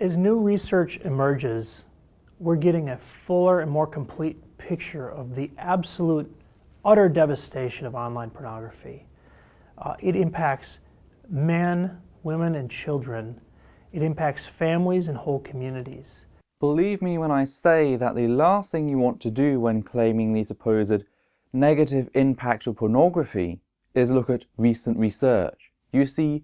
As new research emerges, we're getting a fuller and more complete picture of the absolute, utter devastation of online pornography. It impacts men, women, and children. It impacts families and whole communities. Believe me when I say that the last thing you want to do when claiming the supposed negative impact of pornography is look at recent research. You see,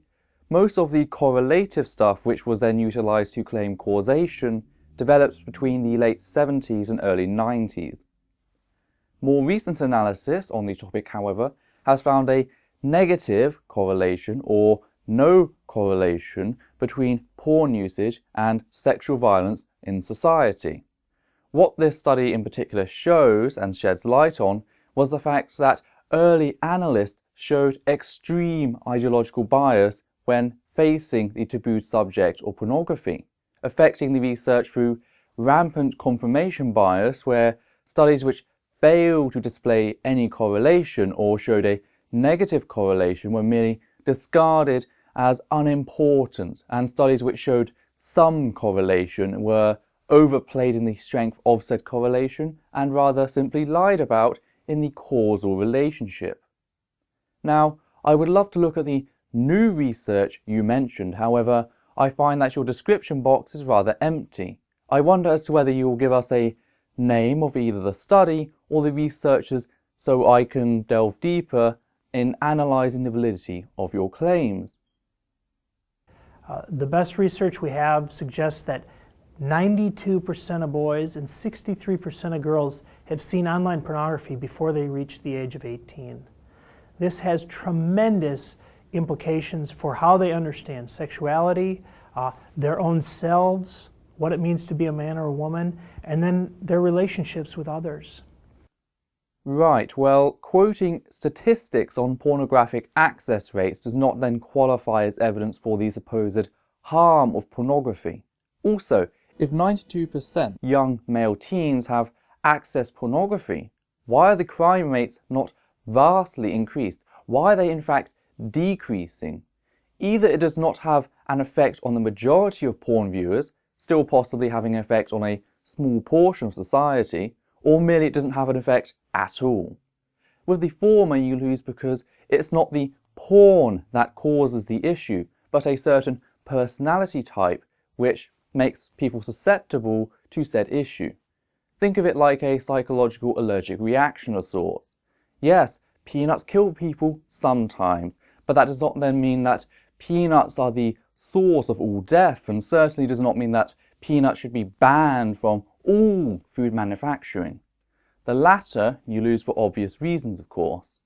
most of the correlative stuff which was then utilised to claim causation developed between the late 70s and early 90s. More recent analysis on the topic, however, has found a negative correlation or no correlation between porn usage and sexual violence in society. What this study in particular shows and sheds light on was the fact that early analysts showed extreme ideological bias when facing the tabooed subject of pornography, affecting the research through rampant confirmation bias, where studies which failed to display any correlation or showed a negative correlation were merely discarded as unimportant, and studies which showed some correlation were overplayed in the strength of said correlation and rather simply lied about in the causal relationship. Now, I would love to look at the new research you mentioned, however, I find that your description box is rather empty. I wonder as to whether you will give us a name of either the study or the researchers so I can delve deeper in analysing the validity of your claims. The best research we have suggests that 92% of boys and 63% of girls have seen online pornography before they reach the age of 18. This has tremendous implications for how they understand sexuality, their own selves, what it means to be a man or a woman, and then their relationships with others. Right, well, quoting statistics on pornographic access rates does not then qualify as evidence for the supposed harm of pornography. Also, if 92% young male teens have accessed pornography, why are the crime rates not vastly increased? Why are they in fact decreasing? Either it does not have an effect on the majority of porn viewers, still possibly having an effect on a small portion of society, or merely it doesn't have an effect at all. With the former you lose because it's not the porn that causes the issue, but a certain personality type which makes people susceptible to said issue. Think of it like a psychological allergic reaction of sorts. Yes, peanuts kill people sometimes, but that does not then mean that peanuts are the source of all death, and certainly does not mean that peanuts should be banned from all food manufacturing. The latter you lose for obvious reasons, of course.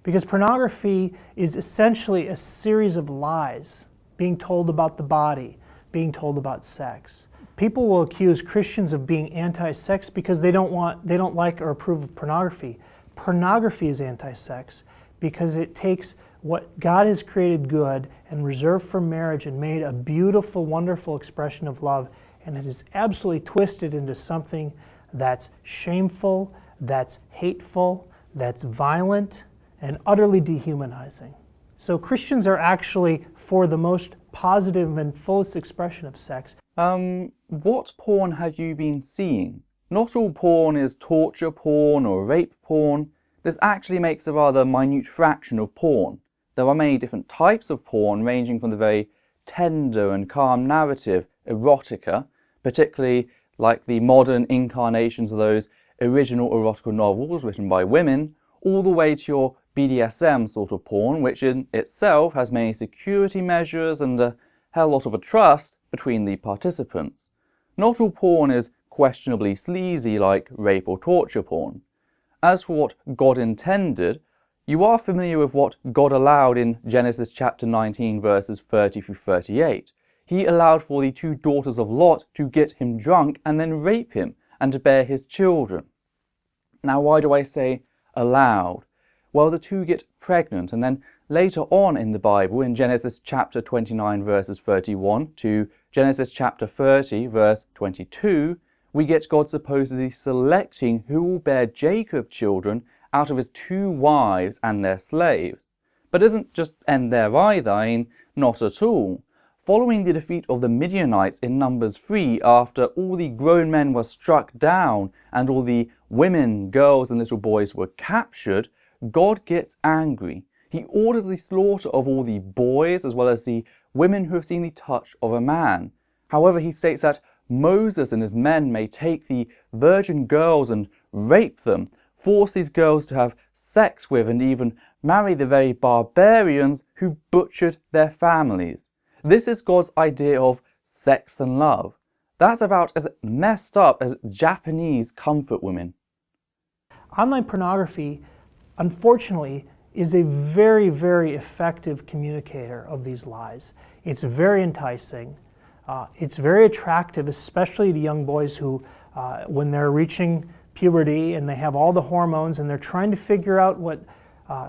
Because pornography is essentially a series of lies being told about the body, being told about sex. People will accuse Christians of being anti-sex because they don't like or approve of pornography. Pornography is anti-sex because it takes what God has created good and reserved for marriage and made a beautiful, wonderful expression of love, and it is absolutely twisted into something that's shameful, that's hateful, that's violent, and utterly dehumanizing. So Christians are actually for the most positive and fullest expression of sex. What porn have you been seeing? Not all porn is torture porn or rape porn. This actually makes a rather minute fraction of porn. There are many different types of porn, ranging from the very tender and calm narrative erotica, particularly like the modern incarnations of those original erotica novels written by women, all the way to your BDSM sort of porn, which in itself has many security measures and a hell lot of a trust between the participants. Not all porn is questionably sleazy like rape or torture porn. As for what God intended, you are familiar with what God allowed in Genesis chapter 19 verses 30 through 38. He allowed for the two daughters of Lot to get him drunk and then rape him and to bear his children. Now why do I say allowed? Well, the two get pregnant, and then later on in the Bible, in Genesis chapter 29 verses 31 to Genesis chapter 30 verse 22, we get God supposedly selecting who will bear Jacob children out of his two wives and their slaves. But it doesn't just end there either, not at all. following the defeat of the Midianites in Numbers 3, after all the grown men were struck down and all the women, girls and little boys were captured, God gets angry. He orders the slaughter of all the boys as well as the women who have seen the touch of a man. However, he states that Moses and his men may take the virgin girls and rape them, force these girls to have sex with and even marry the very barbarians who butchered their families. This is God's idea of sex and love. That's about as messed up as Japanese comfort women. Online pornography, unfortunately, is a very, very effective communicator of these lies. It's very enticing. It's very attractive, especially to young boys who, when they're reaching puberty and they have all the hormones and they're trying to figure out what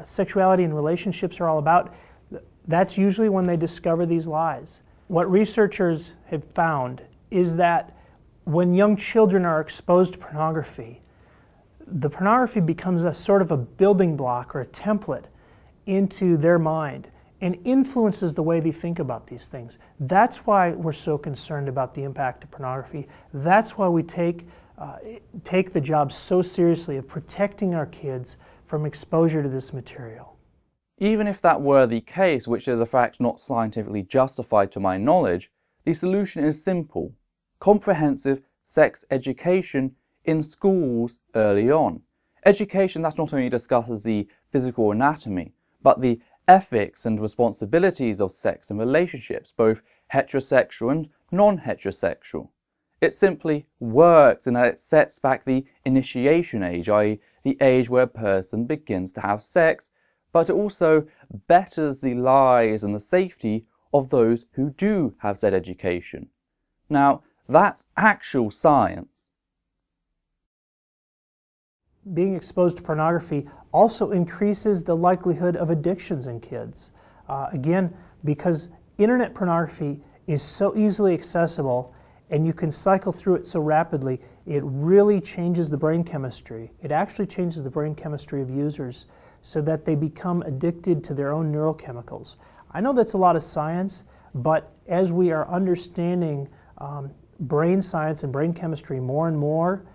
sexuality and relationships are all about, that's usually when they discover these lies. What researchers have found is that when young children are exposed to pornography, the pornography becomes a sort of a building block or a template into their mind and influences the way they think about these things. That's why we're so concerned about the impact of pornography. That's why we take the job so seriously of protecting our kids from exposure to this material. Even if that were the case, which is a fact not scientifically justified to my knowledge, the solution is simple: comprehensive sex education in schools early on. Education that not only discusses the physical anatomy, but the ethics and responsibilities of sex and relationships, both heterosexual and non-heterosexual. It simply works in that it sets back the initiation age, i.e. the age where a person begins to have sex, but it also betters the lives and the safety of those who do have said education. Now, that's actual science. Being exposed to pornography also increases the likelihood of addictions in kids. Again, because internet pornography is so easily accessible and you can cycle through it so rapidly, it really changes the brain chemistry. It actually changes the brain chemistry of users so that they become addicted to their own neurochemicals. I know that's a lot of science, but as we are understanding brain science and brain chemistry more and more,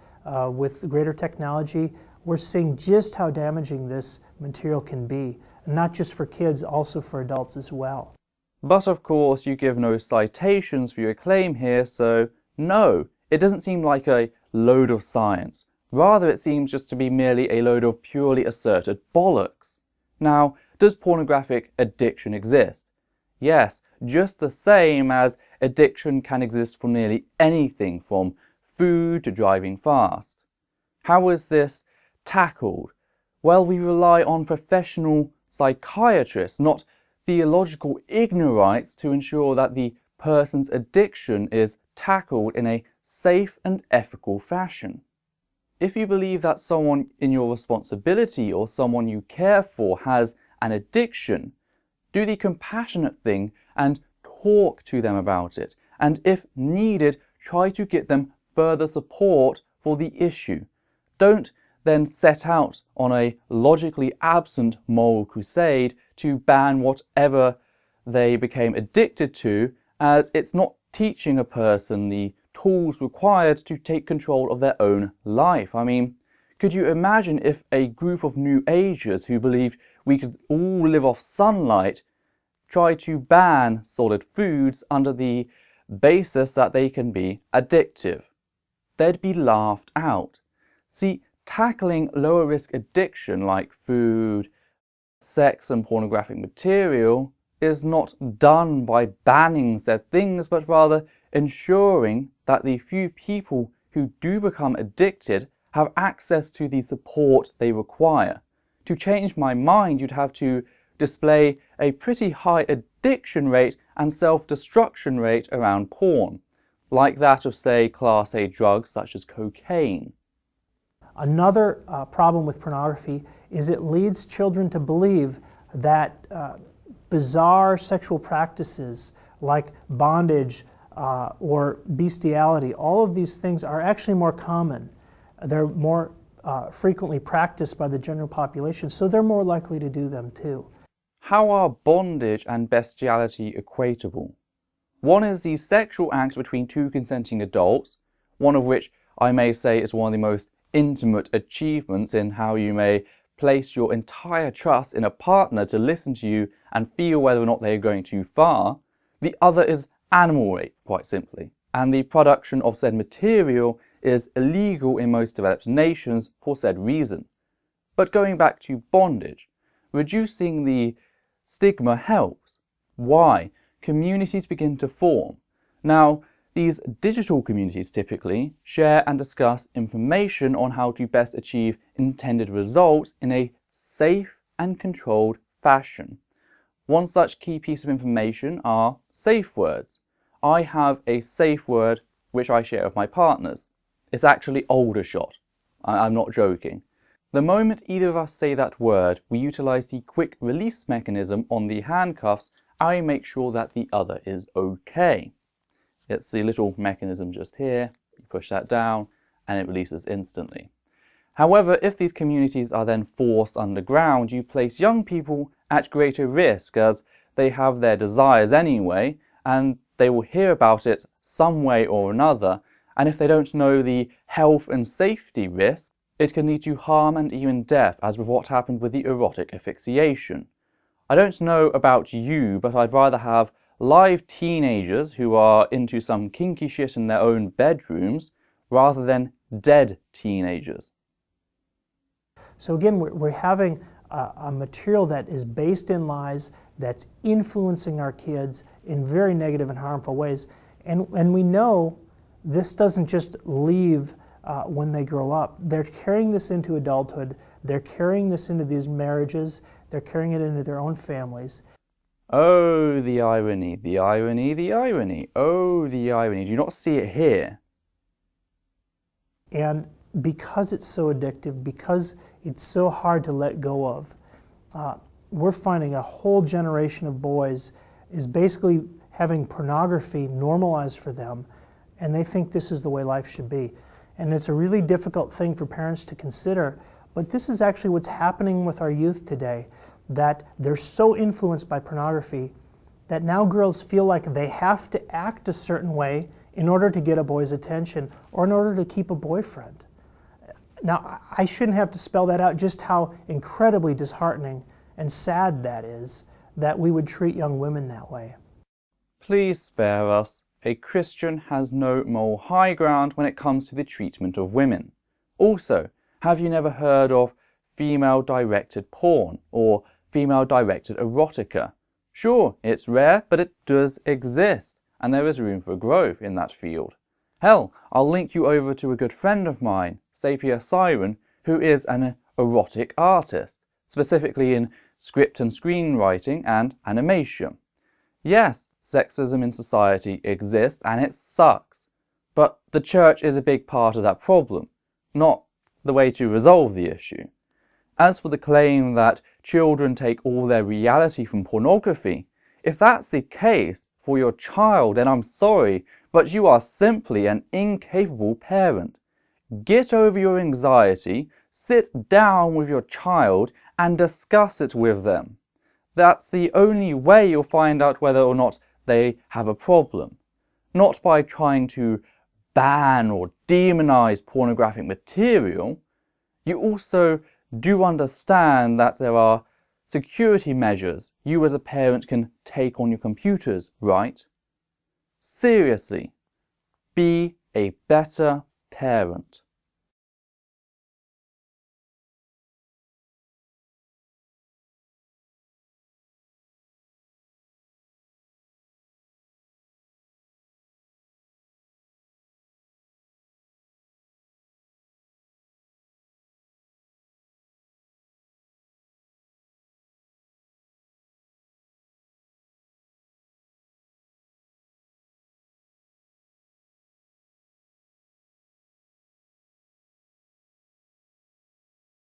with greater technology, we're seeing just how damaging this material can be, not just for kids, also for adults as well. But of course, you give no citations for your claim here, so no, it doesn't seem like a load of science. Rather, it seems just to be merely a load of purely asserted bollocks. Now, does pornographic addiction exist? Yes, just the same as addiction can exist for nearly anything from food to driving fast. How is this tackled? Well, we rely on professional psychiatrists, not theological ignorants, to ensure that the person's addiction is tackled in a safe and ethical fashion. If you believe that someone in your responsibility or someone you care for has an addiction, do the compassionate thing and talk to them about it, and if needed, try to get them further support for the issue. Don't then set out on a logically absent moral crusade to ban whatever they became addicted to, as it's not teaching a person the tools required to take control of their own life. I mean, could you imagine if a group of New Agers who believed we could all live off sunlight tried to ban solid foods under the basis that they can be addictive? They'd be laughed out. See, tackling lower risk addiction like food, sex and pornographic material is not done by banning said things, but rather ensuring that the few people who do become addicted have access to the support they require. To change my mind, you'd have to display a pretty high addiction rate and self-destruction rate around porn, like that of, say, Class A drugs such as cocaine. Another problem with pornography is it leads children to believe that bizarre sexual practices like bondage or bestiality, all of these things are actually more common. They're more frequently practiced by the general population, so they're more likely to do them too. How are bondage and bestiality equatable? One is the sexual act between two consenting adults, one of which I may say is one of the most intimate achievements in how you may place your entire trust in a partner to listen to you and feel whether or not they are going too far. The other is animal rape, quite simply, and the production of said material is illegal in most developed nations for said reason. But going back to bondage, reducing the stigma helps. Why? Communities begin to form. Now, these digital communities typically share and discuss information on how to best achieve intended results in a safe and controlled fashion. One such key piece of information are safe words. I have a safe word which I share with my partners. It's actually Aldershot. I'm not joking. The moment either of us say that word, we utilize the quick release mechanism on the handcuffs. I make sure that the other is okay. It's the little mechanism just here. You push that down and it releases instantly. However, if these communities are then forced underground, you place young people at greater risk as they have their desires anyway, and they will hear about it some way or another, and if they don't know the health and safety risk, it can lead to harm and even death, as with what happened with the erotic asphyxiation. I don't know about you, but I'd rather have live teenagers who are into some kinky shit in their own bedrooms rather than dead teenagers. So again, we're having a material that is based in lies, that's influencing our kids in very negative and harmful ways. And we know this doesn't just leave when they grow up. They're carrying this into adulthood. They're carrying this into these marriages. They're carrying it into their own families. Oh, the irony, the irony, the irony. Oh, the irony. Do you not see it here? And because it's so addictive, because it's so hard to let go of, we're finding a whole generation of boys is basically having pornography normalized for them, and they think this is the way life should be. And it's a really difficult thing for parents to consider, but this is actually what's happening with our youth today, that they're so influenced by pornography that now girls feel like they have to act a certain way in order to get a boy's attention or in order to keep a boyfriend. Now, I shouldn't have to spell that out, just how incredibly disheartening and sad that is, that we would treat young women that way. Please spare us. A Christian has no moral high ground when it comes to the treatment of women. Also, have you never heard of female-directed porn or female-directed erotica? Sure, it's rare, but it does exist, and there is room for growth in that field. Hell, I'll link you over to a good friend of mine, Sapia Siren, who is an erotic artist, specifically in script and screenwriting and animation. Yes, sexism in society exists and it sucks, but the church is a big part of that problem, not the way to resolve the issue. As for the claim that children take all their reality from pornography, if that's the case for your child, then I'm sorry, but you are simply an incapable parent. Get over your anxiety, sit down with your child and discuss it with them. That's the only way you'll find out whether or not they have a problem. Not by trying to ban or demonize pornographic material. You also do understand that there are security measures you as a parent can take on your computers, right? Seriously, be a better parent.